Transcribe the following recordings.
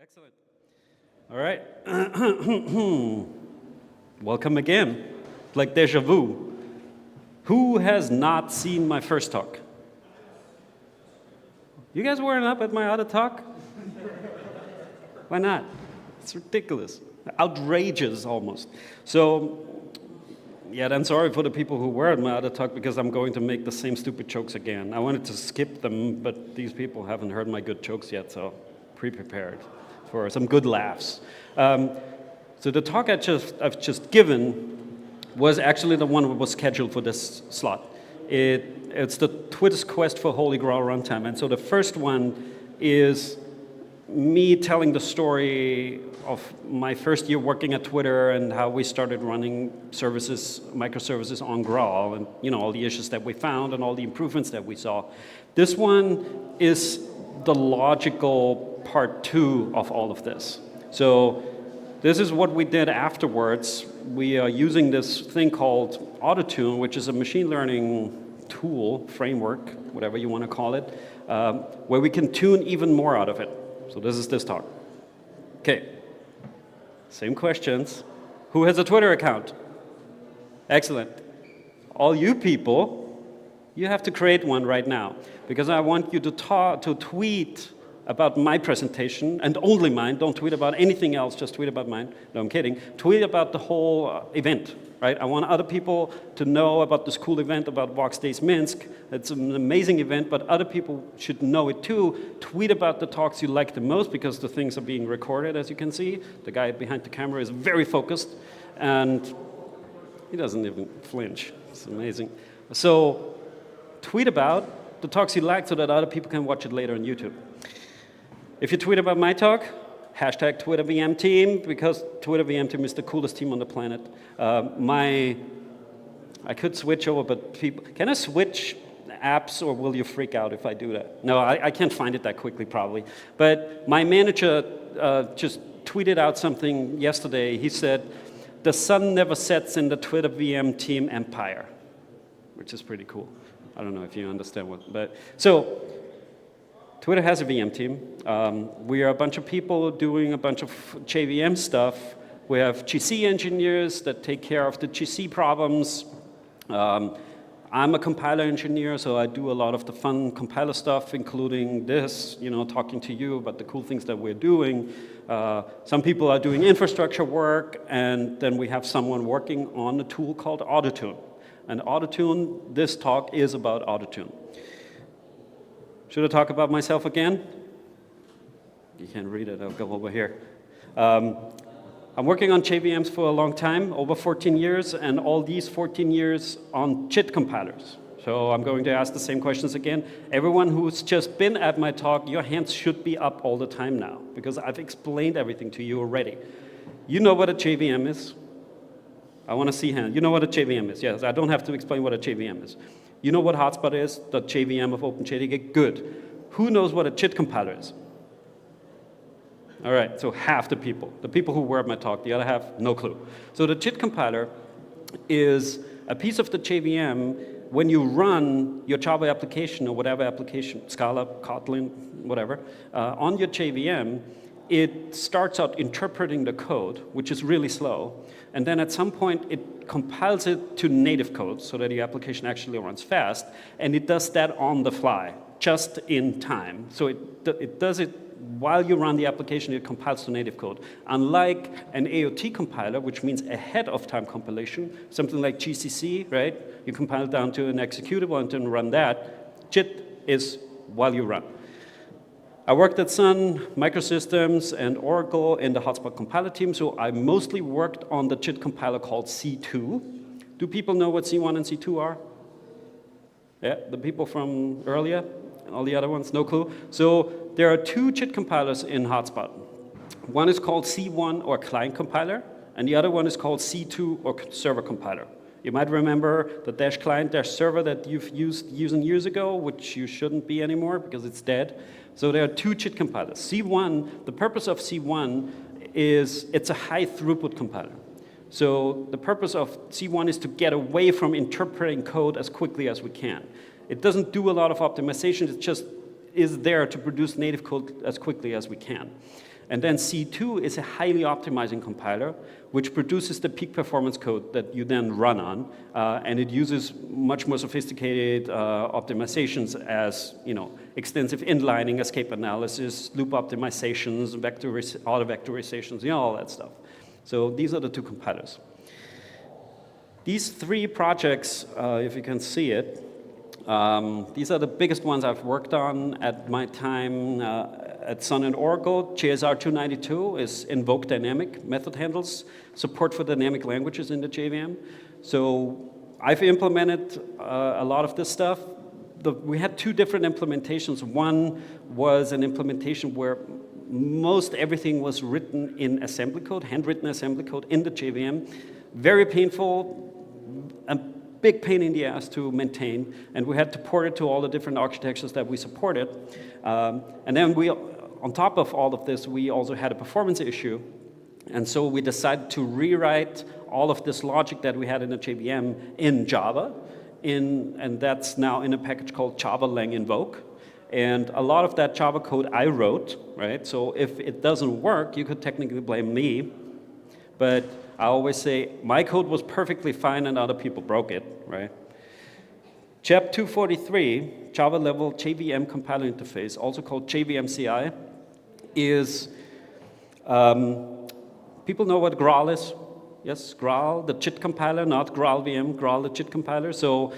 Excellent. All right. Welcome again. Like deja vu. Who has not seen my first talk? You guys weren't up at my other talk? Why not? It's ridiculous. Outrageous almost. So, yeah, then sorry for the people who were at my other talk because I'm going to make the same stupid jokes again. I wanted to skip them, but these people haven't heard my good jokes yet, so pre-prepared for some good laughs. So the talk I've just given was actually the one that was scheduled for this slot. It's the Twitter's quest for Holy Graal runtime. And so the first one is me telling the story of my first year working at Twitter and how we started running services, microservices on Graal, and all the issues that we found and all the improvements that we saw. This one is the logical part two of all of this. So this is what we did afterwards. We are using this thing called AUTOTUNE, which is a machine learning tool, framework, whatever you want to call it, where we can tune even more out of it. So this is this talk. Okay, same questions. Who has a Twitter account? Excellent. All you people, you have to create one right now, because I want you to tweet about my presentation, and only mine. Don't tweet about anything else, just tweet about mine. No, I'm kidding. Tweet about the whole event, right? I want other people to know about this cool event about Vox Days Minsk. It's an amazing event, but other people should know it too. Tweet about the talks you like the most, because the things are being recorded, as you can see. The guy behind the camera is very focused, and he doesn't even flinch. It's amazing. So tweet about the talks you like so that other people can watch it later on YouTube. If you tweet about my talk, hashtag TwitterVMTeam, because TwitterVMTeam is the coolest team on the planet. I could switch over, but people, can I switch apps, or will you freak out if I do that? No, I can't find it that quickly, probably. But my manager just tweeted out something yesterday. He said, "The sun never sets in the TwitterVMTeam empire," which is pretty cool. I don't know if you understand what, but so. Twitter has a VM team. We are a bunch of people doing a bunch of JVM stuff. We have GC engineers that take care of the GC problems. I'm a compiler engineer, so I do a lot of the fun compiler stuff, including this, talking to you about the cool things that we're doing. Some people are doing infrastructure work, and then we have someone working on a tool called AUTOTUNE. And AUTOTUNE, this talk is about AUTOTUNE. Should I talk about myself again? You can't read it, I'll go over here. I'm working on JVMs for a long time, over 14 years, and all these 14 years on JIT compilers. So I'm going to ask the same questions again. Everyone who's just been at my talk, your hands should be up all the time now, because I've explained everything to you already. You know what a JVM is? I want to see hands. You know what a JVM is? Yes, I don't have to explain what a JVM is. You know what hotspot is? The JVM of OpenJDK? Good. Who knows what a JIT compiler is? All right, so half the people who were at my talk, the other half, no clue. So the JIT compiler is a piece of the JVM when you run your Java application or whatever application, Scala, Kotlin, whatever, on your JVM. It starts out interpreting the code, which is really slow, and then at some point it compiles it to native code so that your application actually runs fast, and it does that on the fly, just in time. So it does it while you run the application, it compiles to native code. Unlike an AOT compiler, which means ahead of time compilation, something like GCC, right? You compile down to an executable and then run that. JIT is while you run. I worked at Sun, Microsystems, and Oracle in the Hotspot compiler team, so I mostly worked on the JIT compiler called C2. Do people know what C1 and C2 are? Yeah, the people from earlier? All the other ones, no clue? So there are two JIT compilers in Hotspot. One is called C1, or client compiler, and the other one is called C2, or server compiler. You might remember the dash client, dash server that you've used years ago, which you shouldn't be anymore because it's dead. So there are two JIT compilers. C1, the purpose of C1 is it's a high throughput compiler. So the purpose of C1 is to get away from interpreting code as quickly as we can. It doesn't do a lot of optimization, it's just is there to produce native code as quickly as we can. And then C2 is a highly optimizing compiler, which produces the peak performance code that you then run on, and it uses much more sophisticated optimizations as, extensive inlining, escape analysis, loop optimizations, auto-vectorizations, all that stuff. So these are the two compilers. These three projects, if you can see it, these are the biggest ones I've worked on at my time at Sun and Oracle. JSR 292 is invoke dynamic method handles, support for dynamic languages in the JVM. So I've implemented a lot of this stuff. We had two different implementations. One was an implementation where most everything was written in assembly code, handwritten assembly code in the JVM. Very painful, a big pain in the ass to maintain, and we had to port it to all the different architectures that we supported. And then on top of all of this, we also had a performance issue, and so we decided to rewrite all of this logic that we had in the JVM in Java, and that's now in a package called Java Lang Invoke. And a lot of that Java code I wrote, right? So if it doesn't work, you could technically blame me, but I always say my code was perfectly fine and other people broke it, right? Chap 243, Java level JVM compiler interface, also called JVM CI, is, people know what Graal is? Yes, Graal, the JIT compiler, not Graal VM, Graal the JIT compiler. So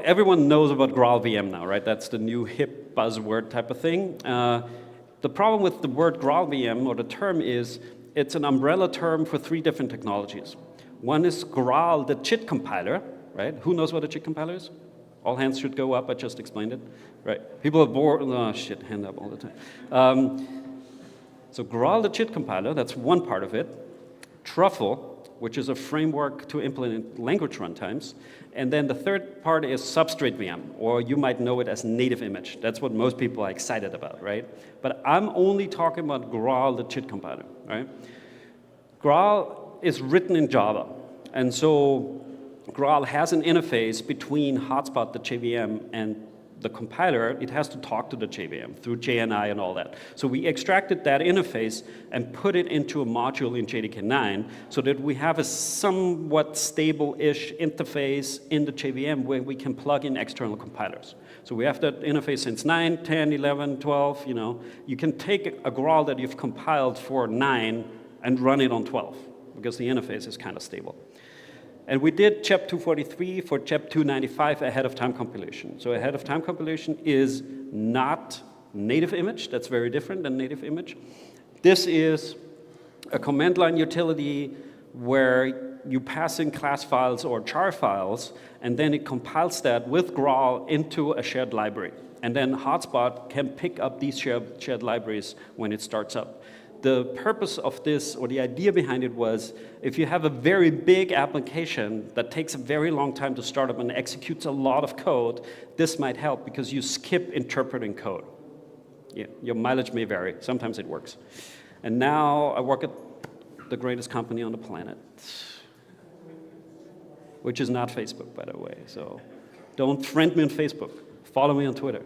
everyone knows about Graal VM now, right? That's the new hip buzzword type of thing. The problem with the word Graal VM, or the term, is it's an umbrella term for three different technologies. One is Graal, the JIT compiler, right? Who knows what a JIT compiler is? All hands should go up, I just explained it. Right, people are bored, oh shit, hand up all the time. So Graal, the JIT compiler, that's one part of it. Truffle, which is a framework to implement language runtimes. And then the third part is Substrate VM, or you might know it as native image. That's what most people are excited about, right? But I'm only talking about Graal, the JIT compiler, right? Graal is written in Java, and so Graal has an interface between Hotspot, the JVM, and the compiler. It has to talk to the JVM through JNI and all that. So we extracted that interface and put it into a module in JDK 9 so that we have a somewhat stable-ish interface in the JVM where we can plug in external compilers. So we have that interface since 9, 10, 11, 12, You can take a Graal that you've compiled for 9 and run it on 12 because the interface is kind of stable. And we did Chap 243 for Chap 295 ahead of time compilation. So ahead of time compilation is not native image. That's very different than native image. This is a command line utility where you pass in class files or jar files, and then it compiles that with Graal into a shared library. And then Hotspot can pick up these shared libraries when it starts up. The purpose of this, or the idea behind it, was if you have a very big application that takes a very long time to start up and executes a lot of code, this might help because you skip interpreting code. Yeah, your mileage may vary. Sometimes it works. And now I work at the greatest company on the planet, which is not Facebook, by the way. So don't friend me on Facebook. Follow me on Twitter.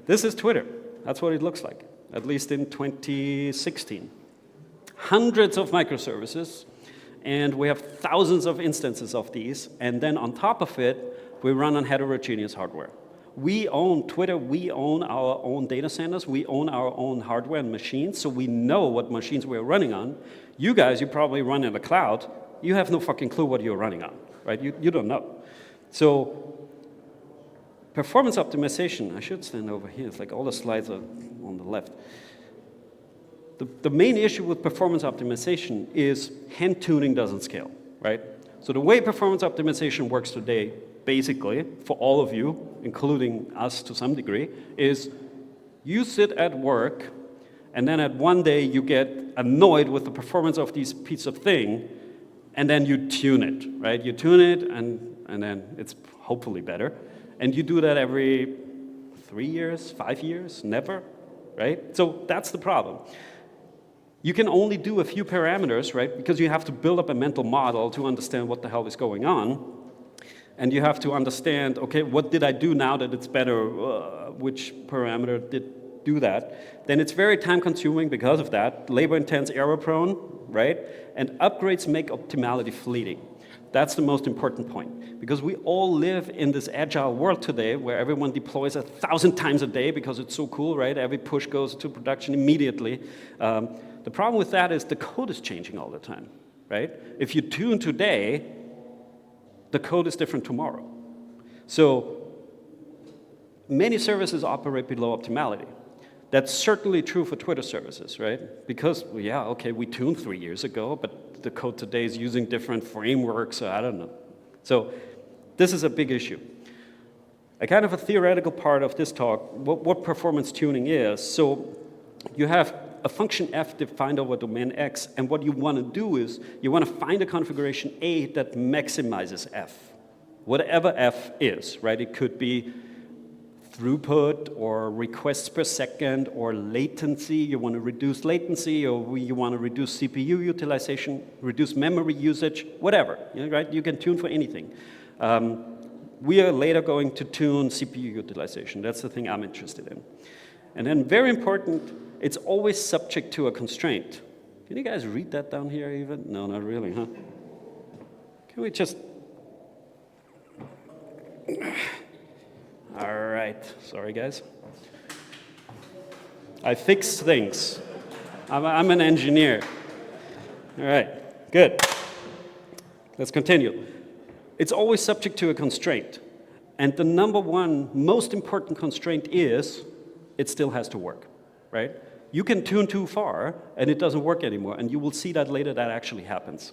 This is Twitter. That's what it looks like. At least in 2016. Hundreds of microservices, and we have thousands of instances of these, and then on top of it, we run on heterogeneous hardware. We own Twitter, we own our own data centers, we own our own hardware and machines, so we know what machines we're running on. You guys, you probably run in the cloud, you have no fucking clue what you're running on, right? You don't know. So, performance optimization, I should stand over here, it's like all the slides are on the left. The main issue with performance optimization is hand tuning doesn't scale, right? So the way performance optimization works today, basically, for all of you, including us to some degree, is you sit at work, and then at one day you get annoyed with the performance of this piece of thing, and then you tune it, right? You tune it, and then it's hopefully better. And you do that every 3 years, 5 years, never, right? So that's the problem. You can only do a few parameters, right? Because you have to build up a mental model to understand what the hell is going on. and you have to understand, okay, what did I do now that it's better? Which parameter did do that? Then it's very time-consuming because of that, labor-intense, error-prone, right? And upgrades make optimality fleeting. That's the most important point, because we all live in this agile world today where everyone deploys 1,000 times a day because it's so cool, right? Every push goes to production immediately. The problem with that is the code is changing all the time, right? If you tune today, the code is different tomorrow. So many services operate below optimality. That's certainly true for Twitter services, right? Because, well, yeah, okay, we tuned 3 years ago, but the code today is using different frameworks, so I don't know. So this is a big issue. A kind of a theoretical part of this talk, what performance tuning is. So you have a function f defined over domain x, and what you want to do is you want to find a configuration A that maximizes f, whatever f is, right? It could be throughput or requests per second or latency. You want to reduce latency, or you want to reduce CPU utilization, reduce memory usage, whatever, right? You can tune for anything. We are later going to tune CPU utilization. That's the thing I'm interested in. And then very important, it's always subject to a constraint. Can you guys read that down here even? No, not really, huh? Can we just... All right, sorry guys. I fix things. I'm an engineer. All right, good. Let's continue. It's always subject to a constraint. And the number one most important constraint is it still has to work, right? You can tune too far and it doesn't work anymore, and you will see that later that actually happens.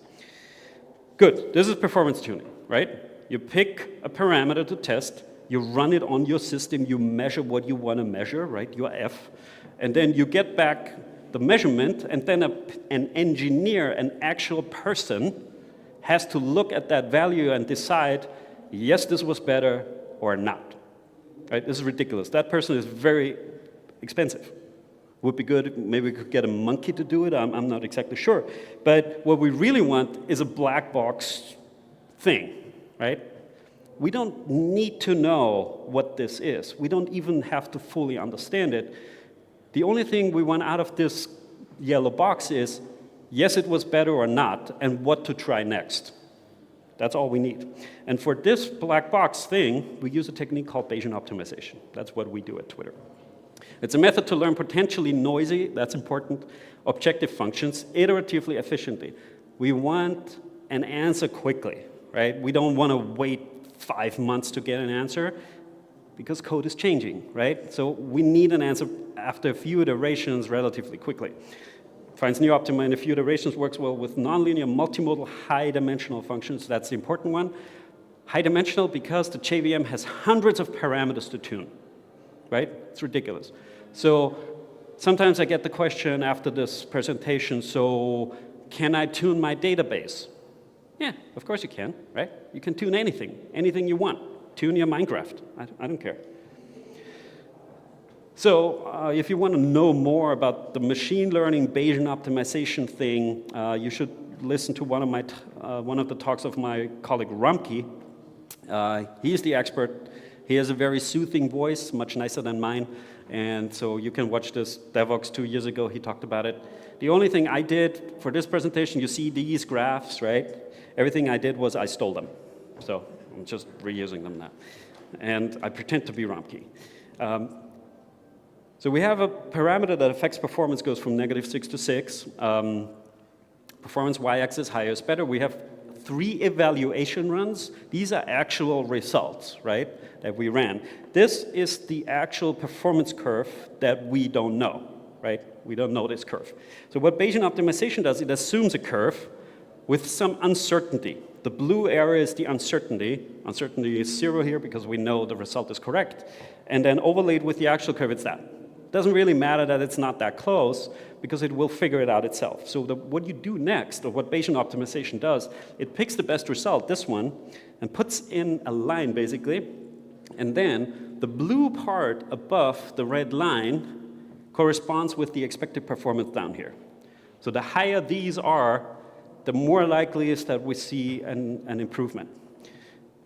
Good, this is performance tuning, right? You pick a parameter to test, you run it on your system, you measure what you want to measure, right, your F, and then you get back the measurement, and then an engineer, an actual person, has to look at that value and decide, yes, this was better or not. Right? This is ridiculous. That person is very expensive. Would be good, maybe we could get a monkey to do it, I'm not exactly sure. But what we really want is a black box thing, right? We don't need to know what this is. We don't even have to fully understand it. The only thing we want out of this yellow box is, yes, it was better or not, and what to try next. That's all we need. And for this black box thing, we use a technique called Bayesian optimization. That's what we do at Twitter. It's a method to learn potentially noisy, that's important, objective functions iteratively efficiently. We want an answer quickly, right? We don't want to wait 5 months to get an answer because code is changing, right? So we need an answer after a few iterations relatively quickly. Finds new optima in a few iterations, works well with nonlinear, multimodal, high-dimensional functions. That's the important one. High-dimensional because the JVM has hundreds of parameters to tune, right? It's ridiculous. So sometimes I get the question after this presentation, so can I tune my database? Yeah, of course you can, right? You can tune anything you want. Tune your Minecraft, I don't care. So if you want to know more about the machine learning Bayesian optimization thing, you should listen to one of the talks of my colleague Ramke. He's the expert. He has a very soothing voice, much nicer than mine. And so you can watch this. Devox 2 years ago, he talked about it. The only thing I did for this presentation, you see these graphs, right? Everything I did was I stole them. So I'm just reusing them now. And I pretend to be Ramke. So we have a parameter that affects performance, goes from -6 to 6. Performance y-axis, higher is better. We have 3 evaluation runs. These are actual results, right, that we ran. This is the actual performance curve that we don't know, right? We don't know this curve. So what Bayesian optimization does, it assumes a curve with some uncertainty. The blue area is the uncertainty. Uncertainty is 0 here because we know the result is correct. And then overlaid with the actual curve, it's that. Doesn't really matter that it's not that close because it will figure it out itself. So what you do next, or what Bayesian optimization does, it picks the best result, this one, and puts in a line basically, and then the blue part above the red line corresponds with the expected performance down here. So the higher these are, the more likely is that we see an improvement.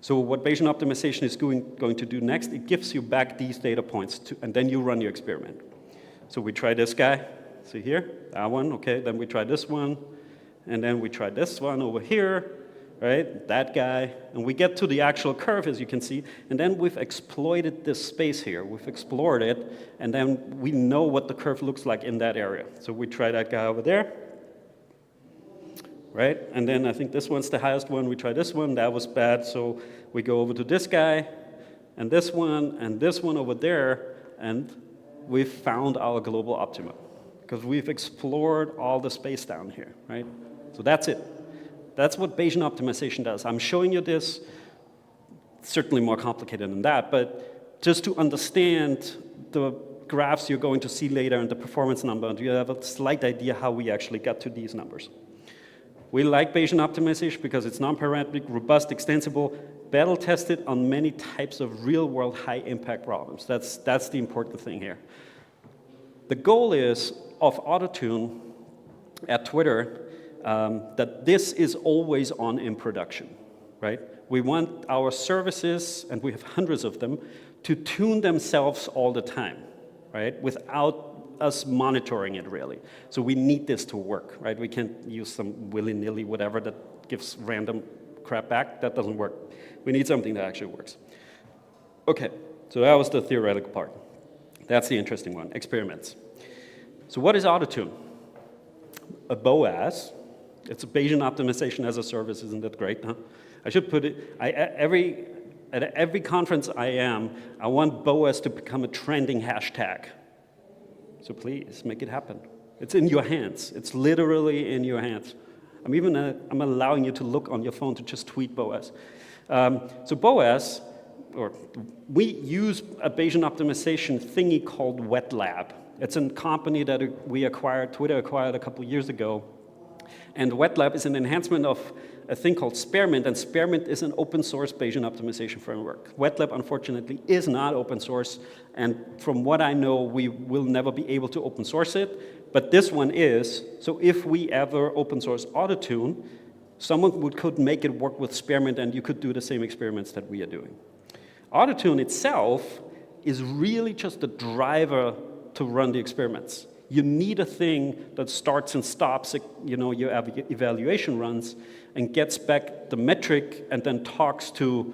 So what Bayesian optimization is going to do next, it gives you back these data points, and then you run your experiment. So we try this guy, see here, that one, okay, then we try this one, and then we try this one over here, right, that guy, and we get to the actual curve, as you can see, and then we've exploited this space here, we've explored it, and then we know what the curve looks like in that area. So we try that guy over there, right? And then I think this one's the highest one. We try this one. That was bad. So we go over to this guy, and this one over there, and we've found our global optima because we've explored all the space down here, right? So that's it. That's what Bayesian optimization does. I'm showing you this. It's certainly more complicated than that, but just to understand the graphs you're going to see later and the performance number, you have a slight idea how we actually got to these numbers. We like Bayesian optimization because it's non-parametric, robust, extensible, battle-tested on many types of real-world high-impact problems. That's the important thing here. The goal is of AUTOTUNE at Twitter that this is always on in production, right? We want our services, and we have hundreds of them, to tune themselves all the time, right? Without us monitoring it really. So we need this to work, right? We can't use some willy-nilly whatever that gives random crap back. That doesn't work. We need something that actually works. Okay, so that was the theoretical part. That's the interesting one, experiments. So what is AUTOTUNE? A BOAS. It's a Bayesian optimization as a service. Isn't that great, huh? I should put it, at every conference I want BOAS to become a trending hashtag. So please, make it happen. It's in your hands. It's literally in your hands. I'm allowing you to look on your phone to just tweet BOAS. So BOAS, or we use a Bayesian optimization thingy called Wet Lab. It's a company that we acquired, Twitter acquired a couple years ago. And Wet Lab is an enhancement of a thing called Spearmint, and Spearmint is an open source Bayesian optimization framework. Wet Lab, unfortunately, is not open source, and from what I know, we will never be able to open source it, but this one is. So if we ever open source AUTOTUNE, someone could make it work with Spearmint, and you could do the same experiments that we are doing. AUTOTUNE itself is really just a driver to run the experiments. You need a thing that starts and stops, your evaluation runs, and gets back the metric, and then talks to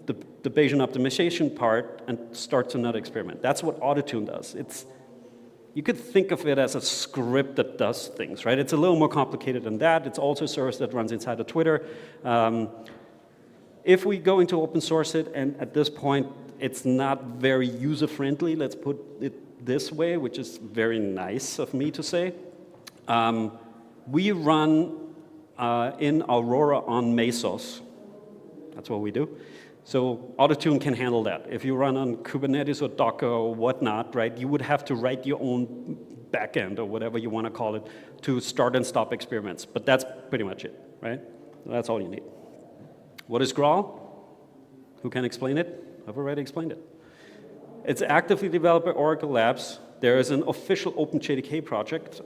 the Bayesian optimization part and starts another experiment. That's what AUTOTUNE does. You could think of it as a script that does things, right? It's a little more complicated than that. It's also a service that runs inside of Twitter. If we go into open source it, and at this point, it's not very user-friendly, let's put it this way, which is very nice of me to say. We run in Aurora on Mesos. That's what we do. So AUTOTUNE can handle that. If you run on Kubernetes or Docker or whatnot, right, you would have to write your own backend or whatever you want to call it to start and stop experiments. But that's pretty much it, right? That's all you need. What is Graal? Who can explain it? I've already explained it. It's actively developed by Oracle Labs. There is an official OpenJDK project,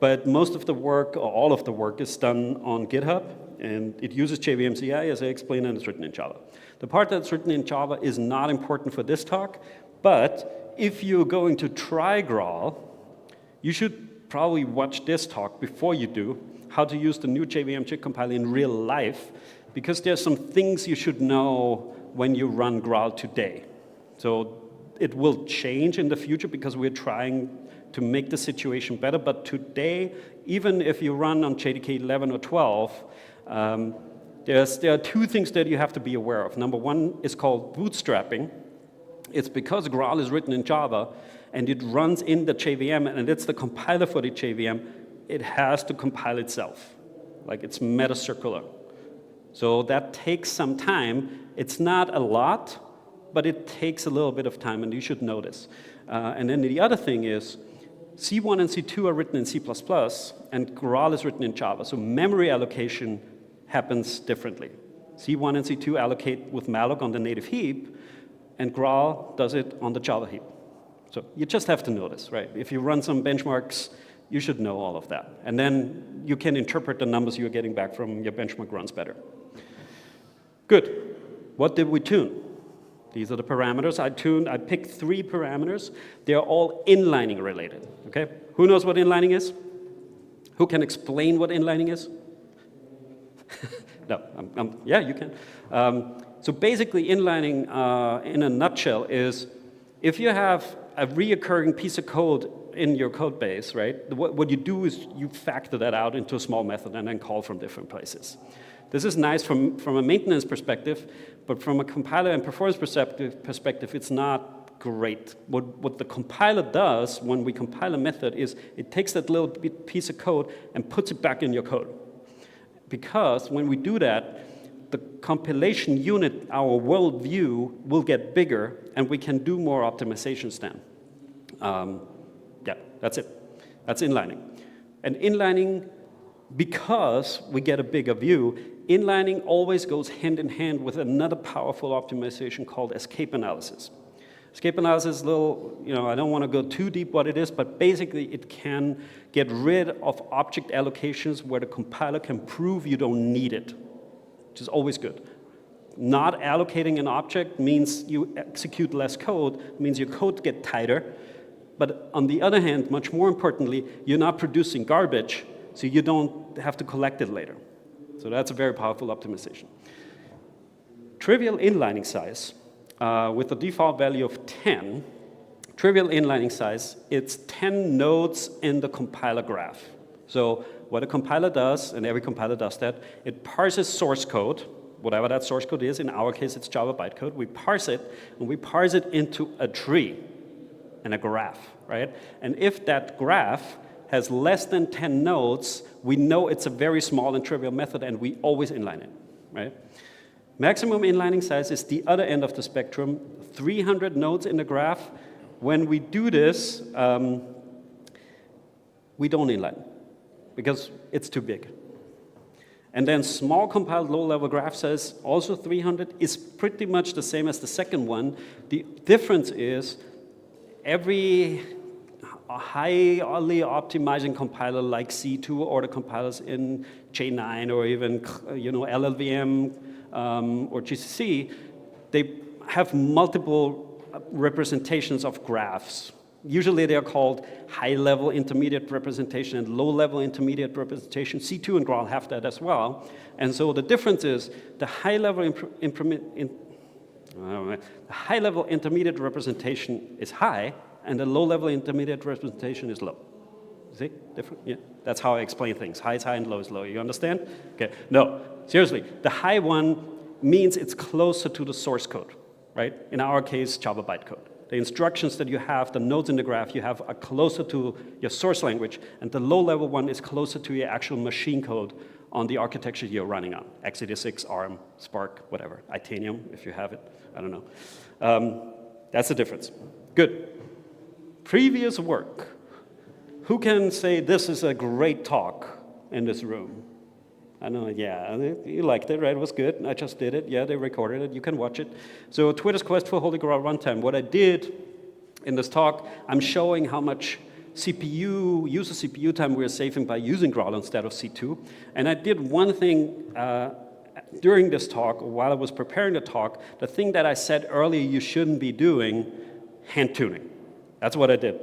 but most of the work, or all of the work, is done on GitHub, and it uses JVM CI, as I explained, and it's written in Java. The part that's written in Java is not important for this talk, but if you're going to try Graal, you should probably watch this talk before you do, how to use the new JVM JIT compiler in real life, because there's some things you should know when you run Graal today. So it will change in the future because we're trying to make the situation better. But today, even if you run on JDK 11 or 12, there are two things that you have to be aware of. Number one is called bootstrapping. It's because Graal is written in Java and it runs in the JVM and it's the compiler for the JVM, it has to compile itself. Like it's meta-circular. So that takes some time. It's not a lot, but it takes a little bit of time, and you should know this. And then the other thing is, C1 and C2 are written in C++, and Graal is written in Java. So memory allocation happens differently. C1 and C2 allocate with malloc on the native heap, and Graal does it on the Java heap. So you just have to know this, right? If you run some benchmarks, you should know all of that. And then you can interpret the numbers you're getting back from your benchmark runs better. Good. What did we tune? These are the parameters I tuned. I picked 3 parameters. They are all inlining related, okay? Who knows what inlining is? Who can explain what inlining is? No, yeah, you can. So basically, inlining in a nutshell is if you have a reoccurring piece of code in your code base, right? What you do is you factor that out into a small method and then call from different places. This is nice from a maintenance perspective, but from a compiler and performance perspective, it's not great. What the compiler does when we compile a method is it takes that little piece of code and puts it back in your code. Because when we do that, the compilation unit, our worldview, will get bigger, and we can do more optimizations then. Yeah, that's it. That's inlining. And inlining, because we get a bigger view, inlining always goes hand in hand with another powerful optimization called escape analysis. Escape analysis is a little, I don't want to go too deep what it is, but basically it can get rid of object allocations where the compiler can prove you don't need it, which is always good. Not allocating an object means you execute less code, means your code gets tighter, but on the other hand, much more importantly, you're not producing garbage, so you don't have to collect it later. So that's a very powerful optimization. Trivial inlining size. With the default value of 10, trivial inlining size, it's 10 nodes in the compiler graph. So what a compiler does, and every compiler does that, it parses source code, whatever that source code is. In our case, it's Java bytecode. We parse it, and we parse it into a tree and a graph, right? And if that graph has less than 10 nodes, we know it's a very small and trivial method, and we always inline it, right? Maximum inlining size is the other end of the spectrum, 300 nodes in the graph. When we do this, we don't inline because it's too big. And then small compiled low-level graph size, also 300, is pretty much the same as the second one. The difference is every highly optimizing compiler like C2 or the compilers in J9 or even LLVM, or GCC, they have multiple representations of graphs. Usually they are called high-level intermediate representation and low-level intermediate representation. C2 and Graal have that as well. And so the difference is the high-level intermediate representation is high, and the low-level intermediate representation is low. See? Different? Yeah. That's how I explain things. High is high and low is low. You understand? Okay. No. Seriously. The high one means it's closer to the source code, right? In our case, Java bytecode. The instructions that you have, the nodes in the graph you have, are closer to your source language, and the low-level one is closer to your actual machine code on the architecture you're running on. x86, ARM, Spark, whatever. Itanium, if you have it. I don't know. That's the difference. Good. Previous work. Who can say this is a great talk in this room? I know, yeah, you liked it, right? It was good. I just did it. Yeah, they recorded it. You can watch it. So Twitter's Quest for Holy Grail Runtime. What I did in this talk, I'm showing how much user CPU time we're saving by using Graal instead of C2. And I did one thing during this talk, or while I was preparing the talk, the thing that I said earlier you shouldn't be doing, hand tuning. That's what I did.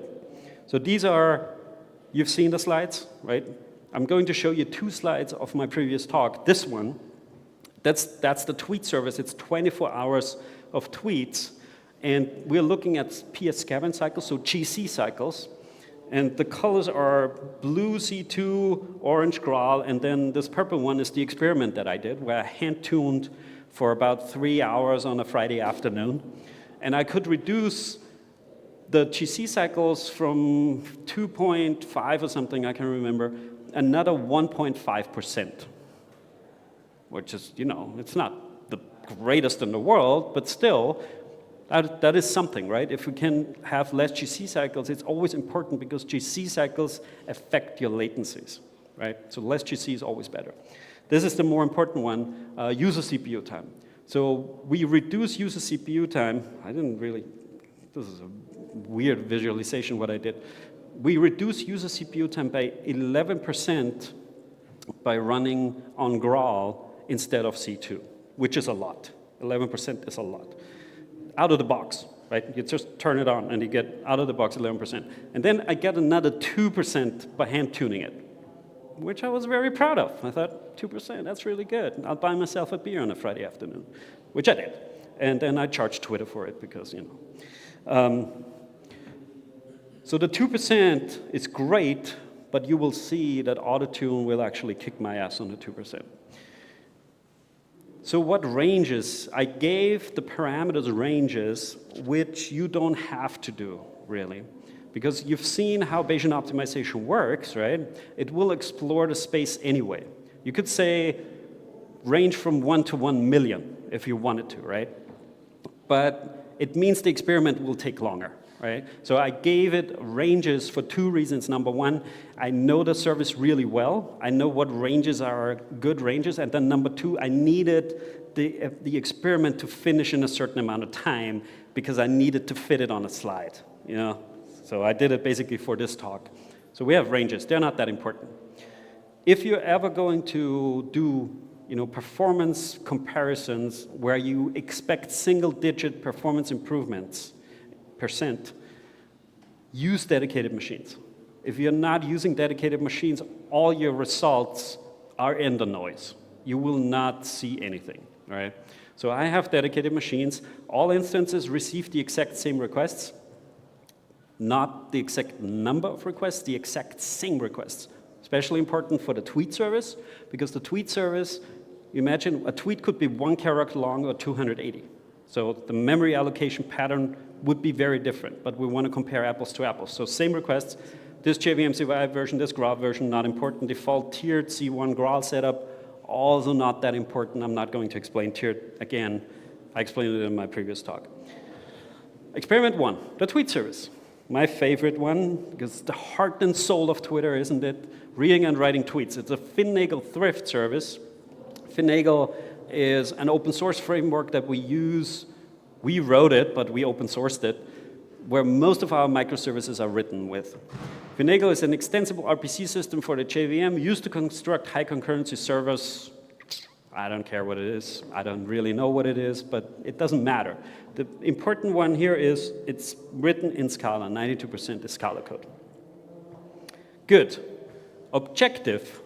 So these are, you've seen the slides, right? I'm going to show you 2 slides of my previous talk. This one, that's the tweet service. It's 24 hours of tweets. And we're looking at PS scaven cycles, so GC cycles. And the colors are blue C2, orange Graal, and then this purple one is the experiment that I did, where I hand-tuned for about 3 hours on a Friday afternoon. And I could reduce the GC cycles from 2.5 or something, I can remember, another 1.5%, which is, it's not the greatest in the world, but still, that is something, right? If we can have less GC cycles, it's always important because GC cycles affect your latencies, right? So less GC is always better. This is the more important one, user CPU time. So we reduce user CPU time. This is a weird visualization what I did. We reduce user CPU time by 11% by running on Graal instead of C2. which is a lot. 11% is a lot. Out of the box, right? You just turn it on and you get out of the box 11%. And then I get another 2% by hand tuning it, which I was very proud of. I thought, 2%, that's really good. I'll buy myself a beer on a Friday afternoon, which I did. And then I charged Twitter for it because, you know. So the 2% is great, but you will see that AUTOTUNE will actually kick my ass on the 2%. So what ranges? I gave the parameters ranges, which you don't have to do, really. Because you've seen how Bayesian optimization works, right? It will explore the space anyway. You could say range from 1 to 1 million if you wanted to, right? But it means the experiment will take longer, right? So I gave it ranges for 2 reasons. Number one, I know the service really well. I know what ranges are good ranges. And then number 2, I needed the experiment to finish in a certain amount of time because I needed to fit it on a slide, you know? So I did it basically for this talk. So we have ranges. They're not that important. If you're ever going to do, you know, performance comparisons where you expect single-digit performance improvements, %, use dedicated machines. If you're not using dedicated machines, all your results are in the noise. You will not see anything, right? So I have dedicated machines. All instances receive the exact same requests, not the exact number of requests, the exact same requests. Especially important for the tweet service, because the tweet service, imagine a tweet could be 1 character long or 280. So the memory allocation pattern would be very different, but we want to compare apples to apples. So same requests, this JVM-CY version, this Graal version, not important. Default tiered C1 Graal setup, also not that important. I'm not going to explain tiered again. I explained it in my previous talk. Experiment 1, the tweet service. My favorite one, because the heart and soul of Twitter, isn't it? Reading and writing tweets. It's a Finagle thrift service. Finagle is an open source framework that we use. We wrote it, but we open sourced it, where most of our microservices are written with. Finagle is an extensible RPC system for the JVM used to construct high concurrency servers. I don't care what it is. I don't really know what it is, but it doesn't matter. The important one here is it's written in Scala. 92% is Scala code. Good. Objective,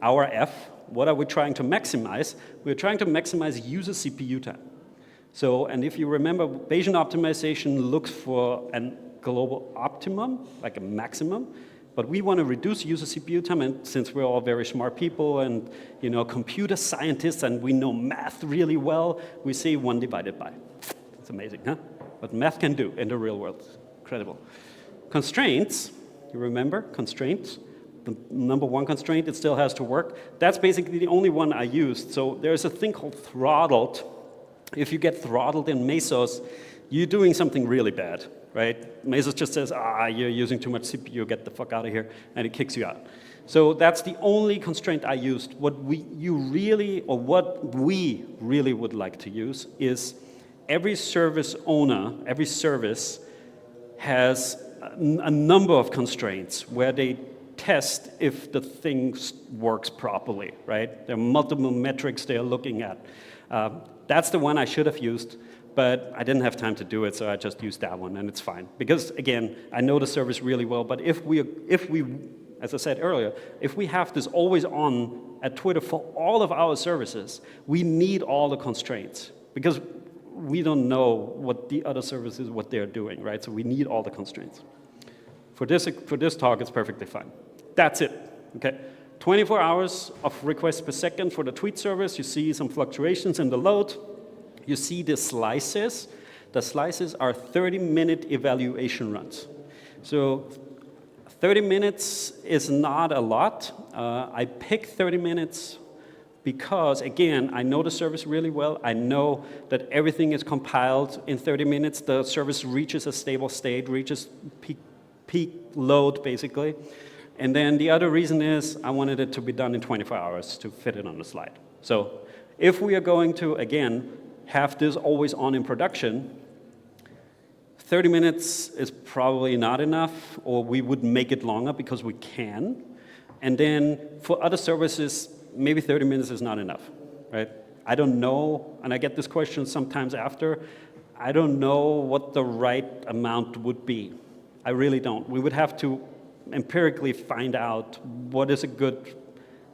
our F, what are we trying to maximize? We're trying to maximize user CPU time. So, and if you remember, Bayesian optimization looks for a global optimum, like a maximum, but we want to reduce user CPU time, and since we're all very smart people and, you know, computer scientists and we know math really well, we say 1 divided by. It's amazing, huh? What math can do in the real world. Incredible. Constraints, you remember constraints? The number 1 constraint, it still has to work. That's basically the only one I used. So there's a thing called throttled. If you get throttled in Mesos, you're doing something really bad, right? Mesos just says, you're using too much CPU, get the fuck out of here, and it kicks you out. So that's the only constraint I used. What we really would like to use is every service owner, every service has a number of constraints where they test if the thing works properly, right? There are multiple metrics they're looking at. That's the one I should have used, but I didn't have time to do it, so I just used that one, and it's fine. Because, again, I know the service really well, but if we, as I said earlier, if we have this always on at Twitter for all of our services, we need all the constraints, because we don't know what the other services, what they're doing, right? So we need all the constraints. For this talk, it's perfectly fine. That's it, okay? 24 hours of requests per second for the tweet service. You see some fluctuations in the load. You see the slices. The slices are 30-minute evaluation runs. So 30 minutes is not a lot. I picked 30 minutes because, again, I know the service really well. I know that everything is compiled in 30 minutes. The service reaches a stable state, reaches peak load, basically. And then the other reason is I wanted it to be done in 24 hours to fit it on the slide. So if we are going to, again, have this always on in production, 30 minutes is probably not enough, or we would make it longer because we can. And then for other services, maybe 30 minutes is not enough, right? I don't know, and I get this question sometimes after, I don't know what the right amount would be. I really don't. We would have to empirically find out what is a good,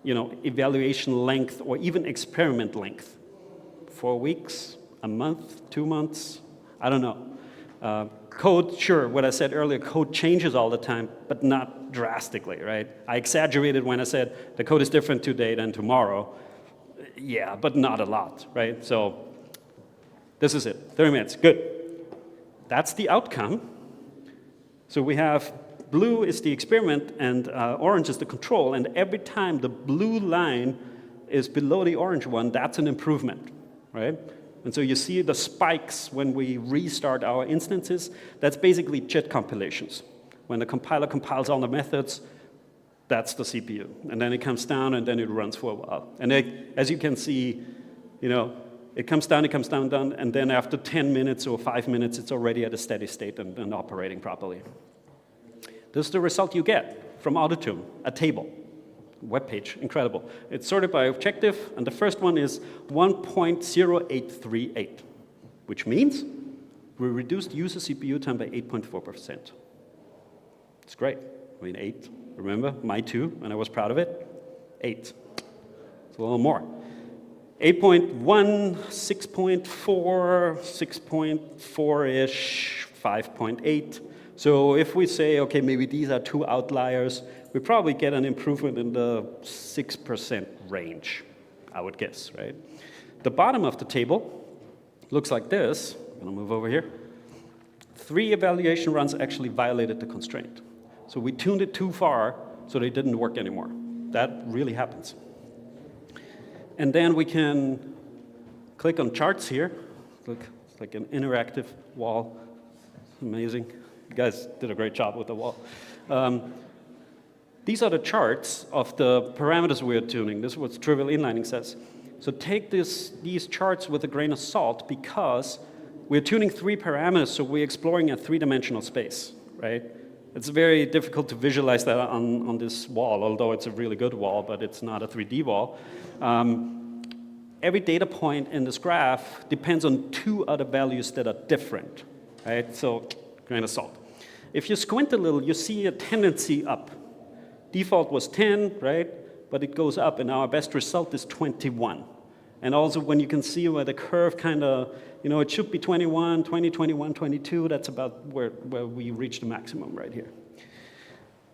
evaluation length or even experiment length. 4 weeks, a month, 2 months, I don't know. Code, sure, what I said earlier, code changes all the time, but not drastically, right? I exaggerated when I said the code is different today than tomorrow. Yeah, but not a lot, right? So this is it, 30 minutes, good. That's the outcome. So we have blue is the experiment and orange is the control, and every time the blue line is below the orange one, that's an improvement, right? And so you see the spikes when we restart our instances. That's basically JIT compilations. When the compiler compiles all the methods, that's the CPU. And then it comes down, and then it runs for a while. And as you can see, it comes down, and then after 10 minutes or 5 minutes, it's already at a steady state and operating properly. This is the result you get from AUTOTUNE, a table. Web page, incredible. It's sorted by objective, and the first one is 1.0838, which means we reduced user CPU time by 8.4%. It's great. I mean, 8, remember, my 2, and I was proud of it. 8. It's a little more. 8.1, 6.4, 6.4-ish, 5.8. So if we say, okay, maybe these are 2 outliers, we probably get an improvement in the 6% range, I would guess, right? The bottom of the table looks like this. I'm going to move over here. 3 evaluation runs actually violated the constraint. So we tuned it too far, so they didn't work anymore. That really happens. And then we can click on charts here. Look, it's like an interactive wall. Amazing. You guys did a great job with the wall. These are the charts of the parameters we are tuning. This is what trivial inlining says. So take these charts with a grain of salt, because we're tuning 3 parameters, so we're exploring a 3-dimensional space, right? It's very difficult to visualize that on this wall, although it's a really good wall, but it's not a 3D wall. Every data point in this graph depends on 2 other values that are different, right? So, grain of salt. If you squint a little, you see a tendency up. Default was 10, right? But it goes up, and our best result is 21. And also, when you can see where the curve kind of, it should be 21, 20, 21, 22. That's about where we reach the maximum right here.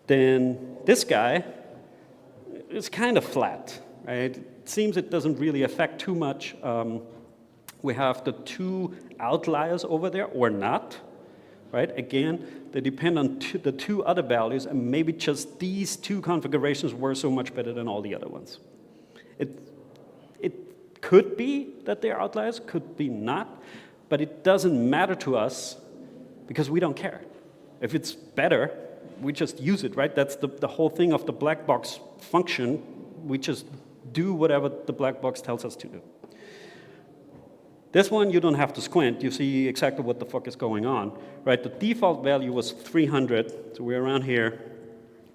Then this guy is kind of flat, right? It seems it doesn't really affect too much. We have the 2 outliers over there, or not. Right? Again, they depend on the 2 other values, and maybe just these 2 configurations were so much better than all the other ones. It could be that they're outliers, could be not, but it doesn't matter to us because we don't care. If it's better, we just use it, right? That's the whole thing of the black box function. We just do whatever the black box tells us to do. This one, you don't have to squint. You see exactly what the fuck is going on, right? The default value was 300, so we're around here.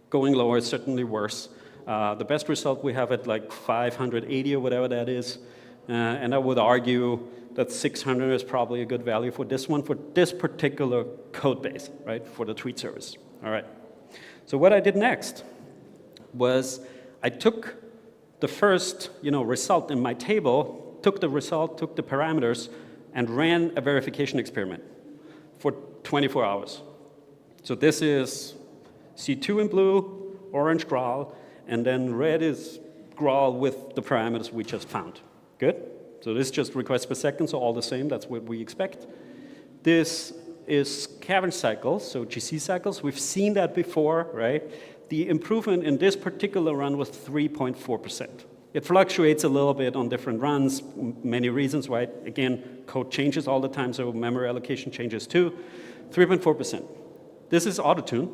Going lower is certainly worse. The best result we have at like 580 or whatever that is. And I would argue that 600 is probably a good value for this one, for this particular code base, right? For the tweet service. All right. So what I did next was I took the first, result in my table, took the result, took the parameters, and ran a verification experiment for 24 hours. So this is C2 in blue, orange Graal, and then red is Graal with the parameters we just found. Good? So this is just requests per second, so all the same, that's what we expect. This is scavenge cycles, so GC cycles. We've seen that before, right? The improvement in this particular run was 3.4%. It fluctuates a little bit on different runs, many reasons, right? Again, code changes all the time, so memory allocation changes too. 3.4%. This is AUTOTUNE.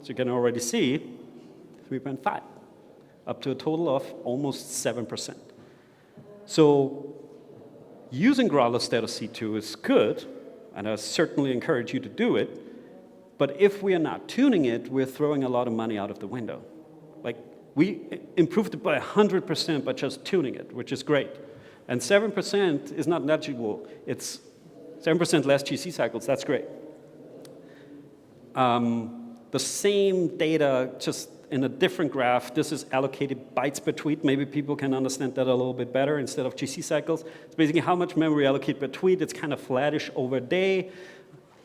So you can already see 3.5, up to a total of almost 7%. So using Graal instead of C2 is good, and I certainly encourage you to do it. But if we are not tuning it, we're throwing a lot of money out of the window. Like, we improved it by 100% by just tuning it, which is great. And 7% is not negligible. It's 7% less GC cycles. That's great. The same data, just in a different graph. This is allocated bytes per tweet. Maybe people can understand that a little bit better instead of GC cycles. It's basically how much memory allocated per tweet. It's kind of flattish over a day.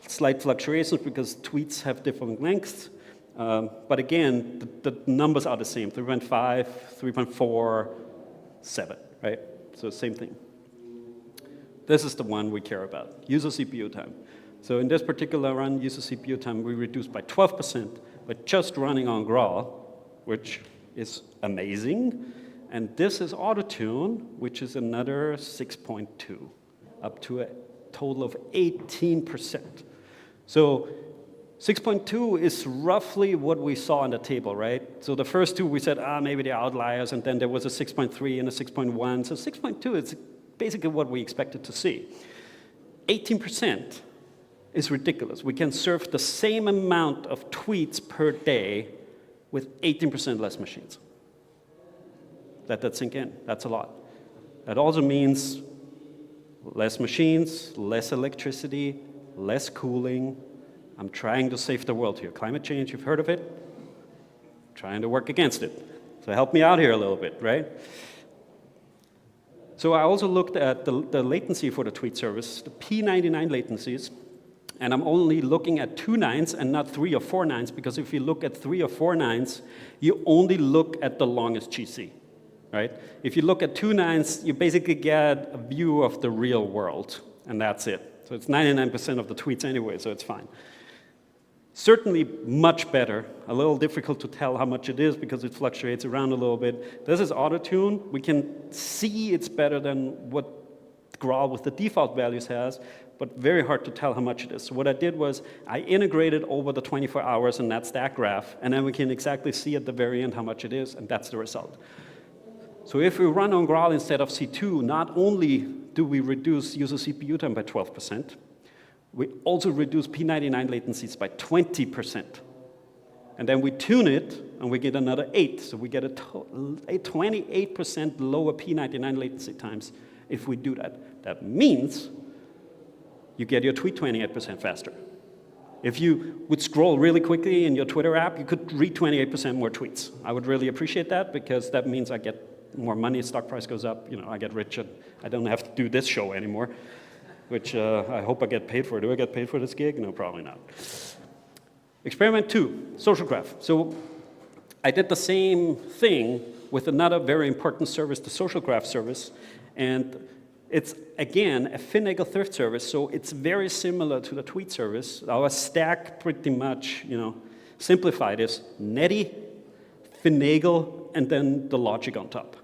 Slight fluctuations because tweets have different lengths. But again, the numbers are the same, 3.5, 3.4, 7, right? So same thing. This is the one we care about, user CPU time. So in this particular run, user CPU time we reduced by 12%, but just running on Graal, which is amazing. And this is AUTOTUNE, which is another 6.2, up to a total of 18%. So 6.2 is roughly what we saw in the table, right? So the first two we said, maybe they're outliers, and then there was a 6.3 and a 6.1. So 6.2 is basically what we expected to see. 18% is ridiculous. We can serve the same amount of tweets per day with 18% less machines. Let that sink in. That's a lot. That also means less machines, less electricity, less cooling. I'm trying to save the world here. Climate change, you've heard of it? Trying to work against it. So help me out here a little bit, right? So I also looked at the latency for the tweet service, the P99 latencies, and I'm only looking at 2 nines and not 3 or 4 nines, because if you look at 3 or 4 nines, you only look at the longest GC, right? If you look at 2 nines, you basically get a view of the real world, and that's it. So it's 99% of the tweets anyway, so it's fine. Certainly much better. A little difficult to tell how much it is because it fluctuates around a little bit. This is AUTOTUNE. We can see it's better than what Graal with the default values has, but very hard to tell how much it is. So what I did was I integrated over the 24 hours in that stack graph, and then we can exactly see at the very end how much it is, and that's the result. So if we run on Graal instead of C2, not only do we reduce user CPU time by 12%, we also reduce P99 latencies by 20%. And then we tune it, and we get another 8. So we get a 28% lower P99 latency times if we do that. That means you get your tweet 28% faster. If you would scroll really quickly in your Twitter app, you could read 28% more tweets. I would really appreciate that, because that means I get more money, stock price goes up, I get rich, and I don't have to do this show anymore, which I hope I get paid for. Do I get paid for this gig? No, probably not. Experiment 2, social graph. So I did the same thing with another very important service, the social graph service, and it's, again, a finagle third service, so it's very similar to the tweet service. Our stack pretty much, simplified is Netty, finagle, and then the logic on top.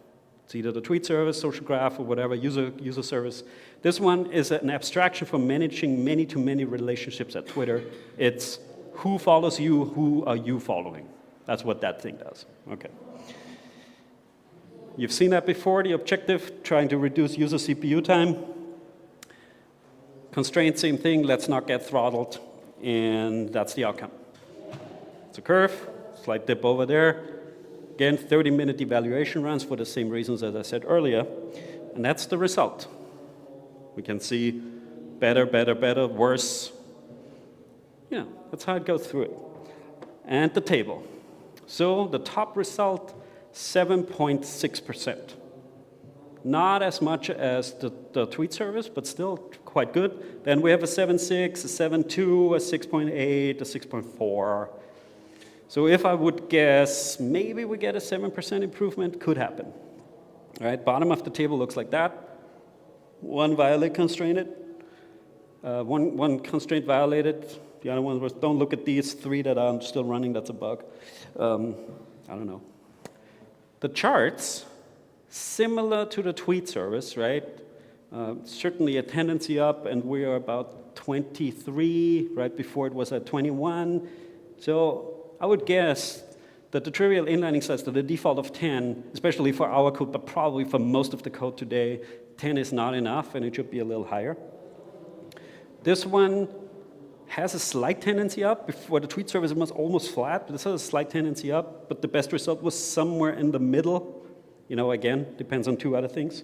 It's either the tweet service, social graph, or whatever, user service. This one is an abstraction for managing many-to-many relationships at Twitter. It's who follows you, who are you following. That's what that thing does. Okay. You've seen that before, the objective, trying to reduce user CPU time. Constraint, same thing, let's not get throttled, and that's the outcome. It's a curve, slight dip over there. Again, 30-minute evaluation runs for the same reasons as I said earlier, and that's the result. We can see better, worse. That's how it goes through it. And the table. So the top result, 7.6%. Not as much as the tweet service, but still quite good. Then we have a 7.6, a 7.2, a 6.8, a 6.4. So if I would guess, maybe we get a 7% improvement, could happen. All right, bottom of the table looks like that. One violate constrained, one constraint violated. The other one was, don't look at these 3 that are still running, that's a bug. I don't know. The charts, similar to the tweet service, right? Certainly a tendency up, and we are about 23, right before it was at 21. So I would guess that the trivial inlining says that the default of 10, especially for our code, but probably for most of the code today, 10 is not enough, and it should be a little higher. This one has a slight tendency up. Before the tweet service, it was almost flat, but this has a slight tendency up, but the best result was somewhere in the middle. Again, depends on 2 other things.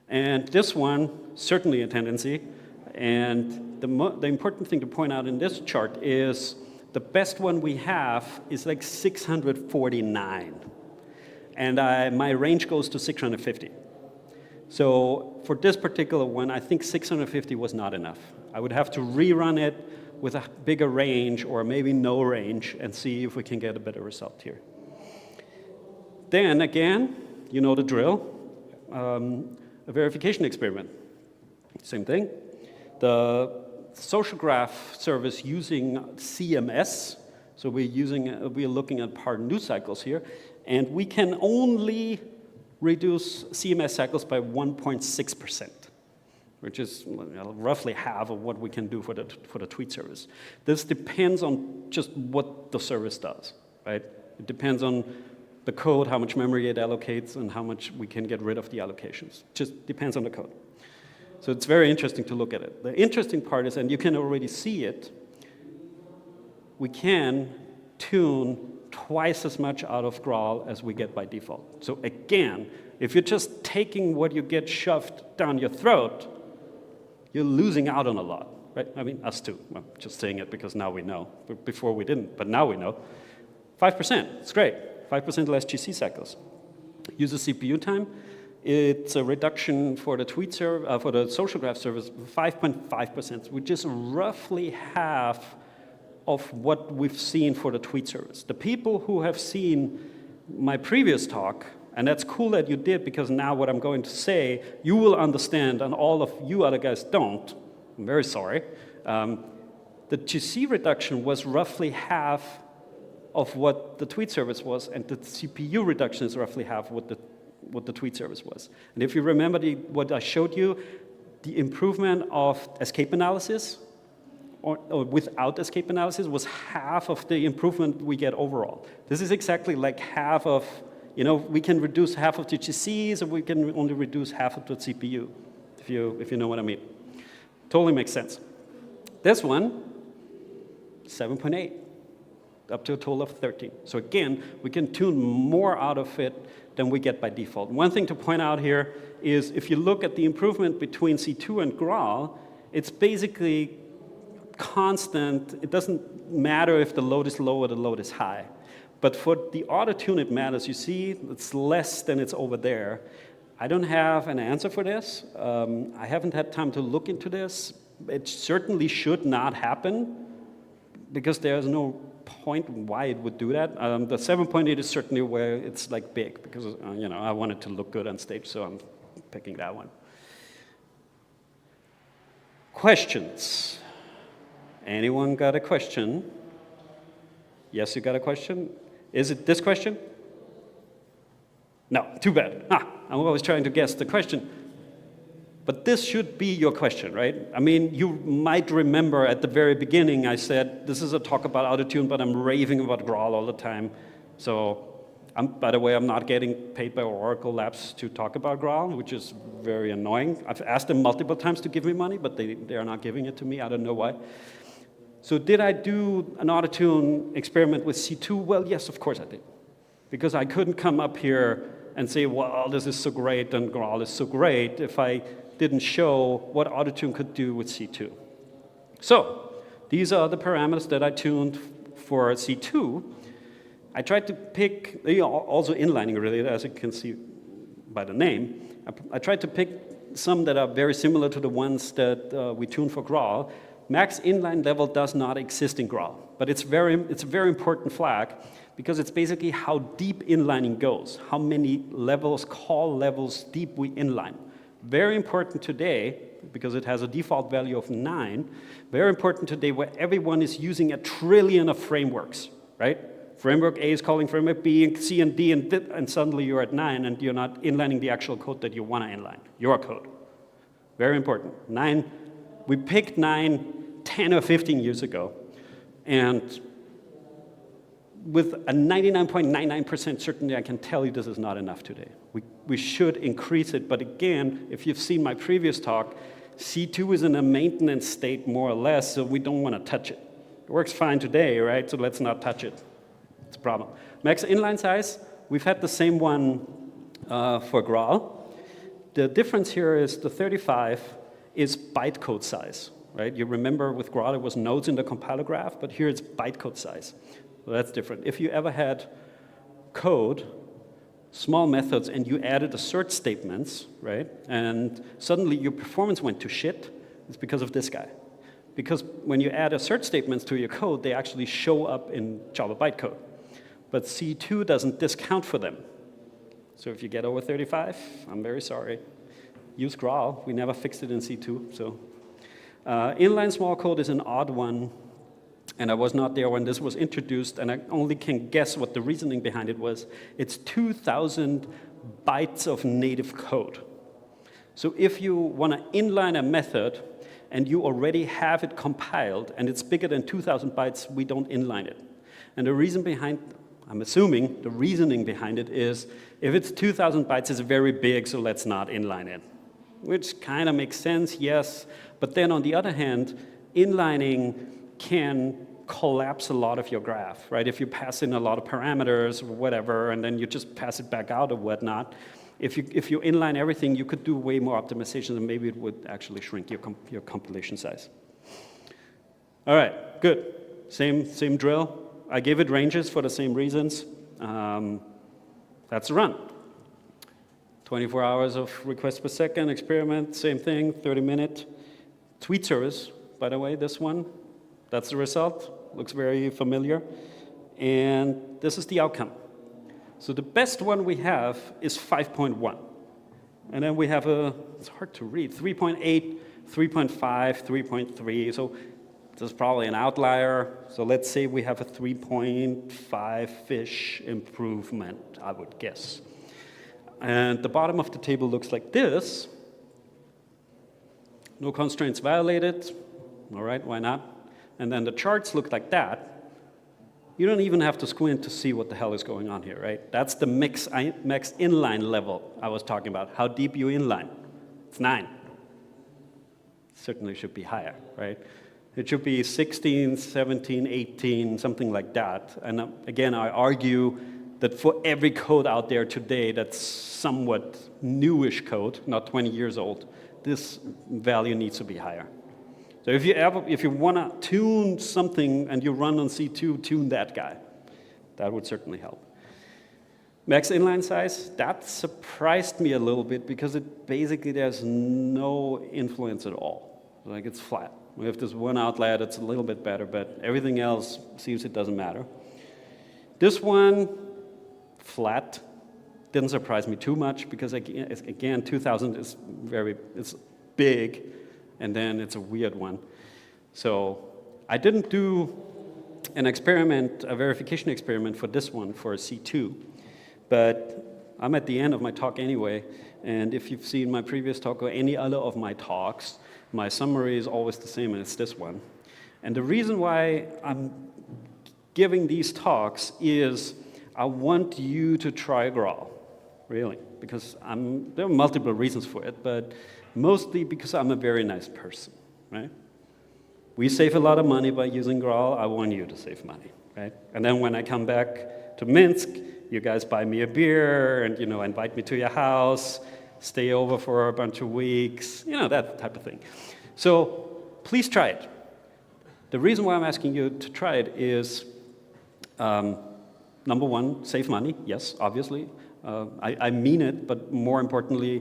And this one, certainly a tendency. And the important thing to point out in this chart is the best one we have is like 649. And my range goes to 650. So for this particular one, I think 650 was not enough. I would have to rerun it with a bigger range or maybe no range and see if we can get a better result here. Then again, you know the drill, a verification experiment. Same thing. The social graph service using CMS, so we're looking at part news cycles here, and we can only reduce CMS cycles by 1.6%, which is roughly half of what we can do for the tweet service. This depends on just what the service does, right? It depends on the code, how much memory it allocates, and how much we can get rid of the allocations. Just depends on the code. So it's very interesting to look at it. The interesting part is, and you can already see it, we can tune twice as much out of Graal as we get by default. So again, if you're just taking what you get shoved down your throat, you're losing out on a lot, right? I mean, us too. I'm just saying it because now we know. Before we didn't, but now we know. 5%, it's great. 5% less GC cycles. User CPU time, it's a reduction for the for the social graph service, 5.5%, which is roughly half of what we've seen for the tweet service. The people who have seen my previous talk, and that's cool that you did, because now what I'm going to say, you will understand, and all of you other guys don't. I'm very sorry. The GC reduction was roughly half of what the tweet service was, and the CPU reduction is roughly half what the tweet service was. And if you remember what I showed you, the improvement of escape analysis, or without escape analysis, was half of the improvement we get overall. This is exactly like half of, we can reduce half of the GCs, or we can only reduce half of the CPU, if you know what I mean. Totally makes sense. This one, 7.8. Up to a total of 13. So again, we can tune more out of it than we get by default. One thing to point out here is if you look at the improvement between C2 and Graal, it's basically constant. It doesn't matter if the load is low or the load is high. But for the AUTOTUNE, it matters. You see, it's less than it's over there. I don't have an answer for this. I haven't had time to look into this. It certainly should not happen, because there's no point why it would do that. The 7.8 is certainly where it's like big, because I want it to look good on stage, so I'm picking that one. Questions? Anyone got a question? Yes, you got a question? Is it this question? No, too bad. I'm always trying to guess the question. But this should be your question, right? I mean, you might remember at the very beginning I said, this is a talk about AUTOTUNE, but I'm raving about Graal all the time. So, by the way, I'm not getting paid by Oracle Labs to talk about Graal, which is very annoying. I've asked them multiple times to give me money, but they are not giving it to me. I don't know why. So did I do an AUTOTUNE experiment with C2? Well, yes, of course I did. Because I couldn't come up here and say, well, this is so great and Graal is so great if I didn't show what AUTOTUNE could do with C2. So these are the parameters that I tuned for C2. I tried to pick, also inlining related, as you can see by the name. I tried to pick some that are very similar to the ones that we tuned for Graal. Max inline level does not exist in Graal, but it's a very important flag, because it's basically how deep inlining goes, how many levels, call levels deep we inline. Very important today, because it has a default value of 9, very important today where everyone is using a trillion of frameworks, right? Framework A is calling framework B, and C and D, and suddenly you're at 9, and you're not inlining the actual code that you want to inline, your code. Very important. 9, we picked 9 10 or 15 years ago, and with a 99.99% certainty, I can tell you this is not enough today. We should increase it, but again, if you've seen my previous talk, C2 is in a maintenance state more or less, so we don't want to touch it. It works fine today, right? So let's not touch it. It's a problem. Max inline size, we've had the same one for Graal. The difference here is the 35 is bytecode size, right? You remember with Graal it was nodes in the compiler graph, but here it's bytecode size. So that's different. If you ever had code, small methods, and you added assert statements, right? And suddenly your performance went to shit, it's because of this guy. Because when you add assert statements to your code, they actually show up in Java bytecode. But C2 doesn't discount for them. So if you get over 35, I'm very sorry. Use Graal. We never fixed it in C2. So inline small code is an odd one. And I was not there when this was introduced, and I only can guess what the reasoning behind it was. It's 2,000 bytes of native code. So if you want to inline a method, and you already have it compiled, and it's bigger than 2,000 bytes, we don't inline it. And the reason behind, I'm assuming, the reasoning behind it is, if it's 2,000 bytes, it's very big, so let's not inline it. Which kind of makes sense, yes. But then on the other hand, inlining can collapse a lot of your graph, right? If you pass in a lot of parameters or whatever, and then you just pass it back out or whatnot, if you inline everything, you could do way more optimizations, and maybe it would actually shrink your compilation size. All right, good. Same drill. I gave it ranges for the same reasons. That's the run. 24 hours of requests per second experiment, same thing, 30-minute. Tweet service, by the way, this one. That's the result. Looks very familiar. And this is the outcome. So the best one we have is 5.1. And then we have it's hard to read, 3.8, 3.5, 3.3. So this is probably an outlier. So let's say we have a 3.5-ish improvement, I would guess. And the bottom of the table looks like this. No constraints violated. All right, why not? And then the charts look like that. You don't even have to squint to see what the hell is going on here, right? That's the max inline level I was talking about, how deep you inline. It's 9. Certainly should be higher, right? It should be 16, 17, 18, something like that. And again, I argue that for every code out there today that's somewhat newish code, not 20 years old, this value needs to be higher. So if you want to tune something and you run on C2, tune that guy. That would certainly help. Max inline size, that surprised me a little bit because there's no influence at all. Like it's flat. We have this one outlier that's a little bit better, but everything else seems it doesn't matter. This one, flat, didn't surprise me too much because again 2000 is it's big. And then it's a weird one. So I didn't do an experiment, a verification experiment for this one, for a C2. But I'm at the end of my talk anyway. And if you've seen my previous talk or any other of my talks, my summary is always the same, and it's this one. And the reason why I'm giving these talks is I want you to try Graal, really. Because there are multiple reasons for it, but mostly because I'm a very nice person, right? We save a lot of money by using Graal. I want you to save money, right? And then when I come back to Minsk, you guys buy me a beer and invite me to your house, stay over for a bunch of weeks, that type of thing. So please try it. The reason why I'm asking you to try it is, number one, save money. Yes, obviously. I mean it, but more importantly,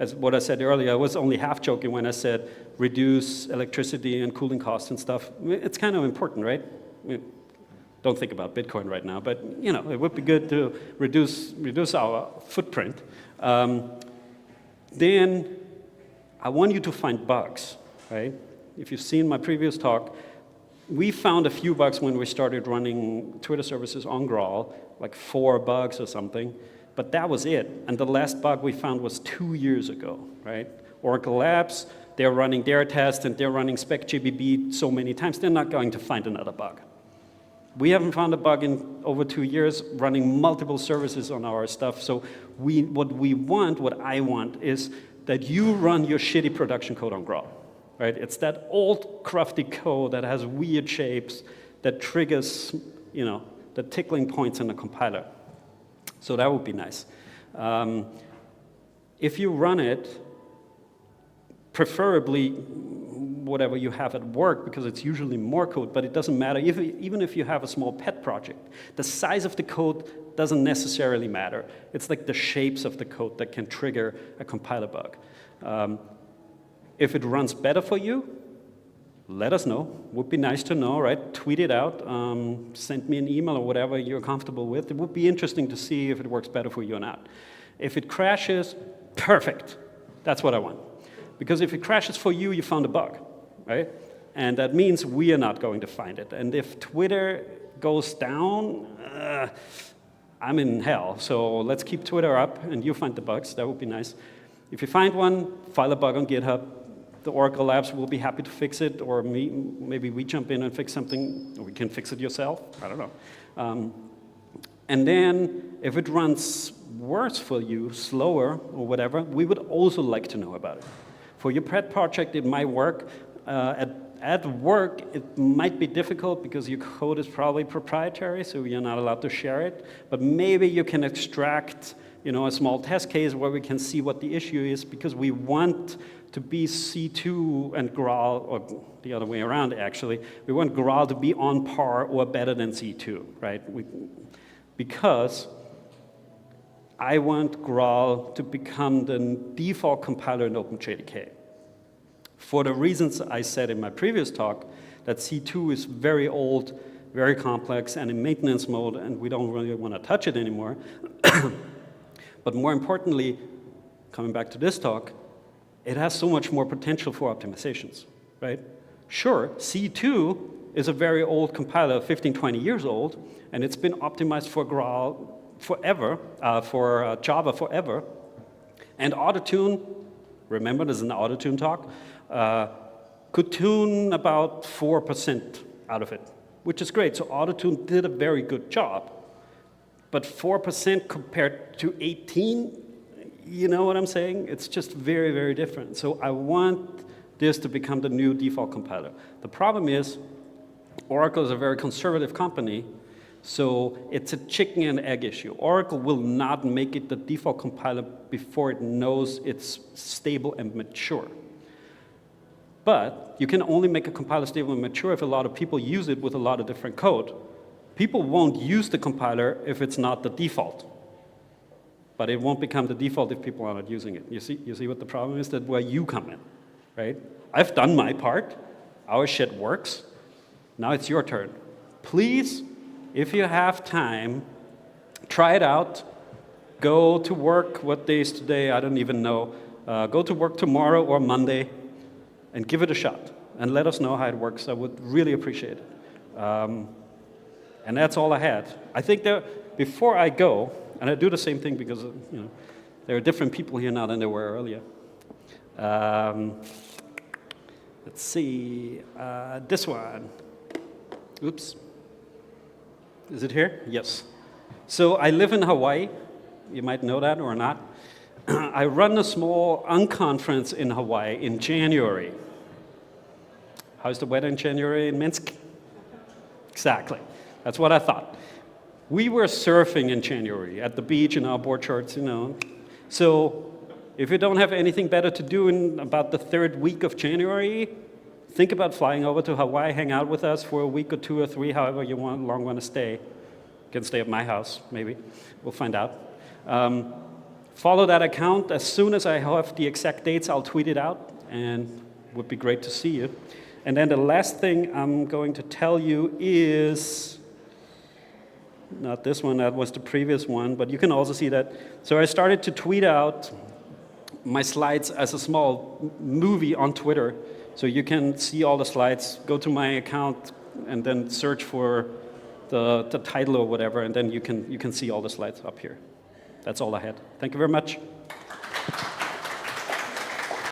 as what I said earlier, I was only half joking when I said reduce electricity and cooling costs and stuff. It's kind of important, right? Don't think about Bitcoin right now, but it would be good to reduce our footprint. Then I want you to find bugs, right? If you've seen my previous talk, we found a few bugs when we started running Twitter services on Graal, like 4 bugs or something. But that was it. And the last bug we found was 2 years ago, right? Oracle Labs, they're running their test and they're running SpecGBB so many times, they're not going to find another bug. We haven't found a bug in over 2 years running multiple services on our stuff. So what I want is that you run your shitty production code on Graal, right? It's that old crufty code that has weird shapes that triggers, the tickling points in the compiler. So that would be nice. if you run it, preferably whatever you have at work, because it's usually more code, but it doesn't matter. Even if you have a small pet project, the size of the code doesn't necessarily matter. It's like the shapes of the code that can trigger a compiler bug. If it runs better for you, let us know. Would be nice to know, right? Tweet it out, send me an email or whatever you're comfortable with. It would be interesting to see if it works better for you or not. If it crashes, perfect. That's what I want. Because if it crashes for you, you found a bug, right? And that means we are not going to find it. And if Twitter goes down, I'm in hell. So let's keep Twitter up and you find the bugs. That would be nice. If you find one, file a bug on GitHub. The Oracle Labs will be happy to fix it, or maybe we jump in and fix something, or we can fix it yourself. I don't know. And then if it runs worse for you, slower or whatever, we would also like to know about it. For your pet project, it might work. At work, it might be difficult because your code is probably proprietary, so you're not allowed to share it. But maybe you can extract, a small test case where we can see what the issue is, because we want to be C2 and Graal, or the other way around, actually. We want Graal to be on par or better than C2, right? Because I want Graal to become the default compiler in OpenJDK. For the reasons I said in my previous talk, that C2 is very old, very complex, and in maintenance mode, and we don't really want to touch it anymore. But more importantly, coming back to this talk, it has so much more potential for optimizations, right? Sure, C2 is a very old compiler, 15, 20 years old, and it's been optimized for Graal forever, for Java forever. And AUTOTUNE, remember this is an AUTOTUNE talk, could tune about 4% out of it, which is great. So AUTOTUNE did a very good job. But 4% compared to 18, you know what I'm saying? It's just very, very different. So I want this to become the new default compiler. The problem is, Oracle is a very conservative company, so it's a chicken and egg issue. Oracle will not make it the default compiler before it knows it's stable and mature. But you can only make a compiler stable and mature if a lot of people use it with a lot of different code. People won't use the compiler if it's not the default. But it won't become the default if people are not using it. You see what the problem is? That's where you come in, right? I've done my part. Our shit works. Now it's your turn. Please, if you have time, try it out. Go to work. What day is today? I don't even know. Go to work tomorrow or Monday and give it a shot. And let us know how it works. I would really appreciate it. And that's all I had. I think before I go, and I do the same thing because there are different people here now than there were earlier. Let's see, this one. Oops. Is it here? Yes. So I live in Hawaii. You might know that or not. I run a small unconference in Hawaii in January. How's the weather in January in Minsk? Exactly. That's what I thought. We were surfing in January at the beach in our board shorts, So if you don't have anything better to do in about the 3rd week of January, think about flying over to Hawaii, hang out with us for a week or 2 or 3, however you long want to stay. You can stay at my house, maybe. We'll find out. Follow that account. As soon as I have the exact dates, I'll tweet it out, and it would be great to see you. And then the last thing I'm going to tell you is, not this one, that was the previous one, but you can also see that. So I started to tweet out my slides as a small movie on Twitter. So you can see all the slides, go to my account, and then search for the title or whatever, and then you can see all the slides up here. That's all I had. Thank you very much.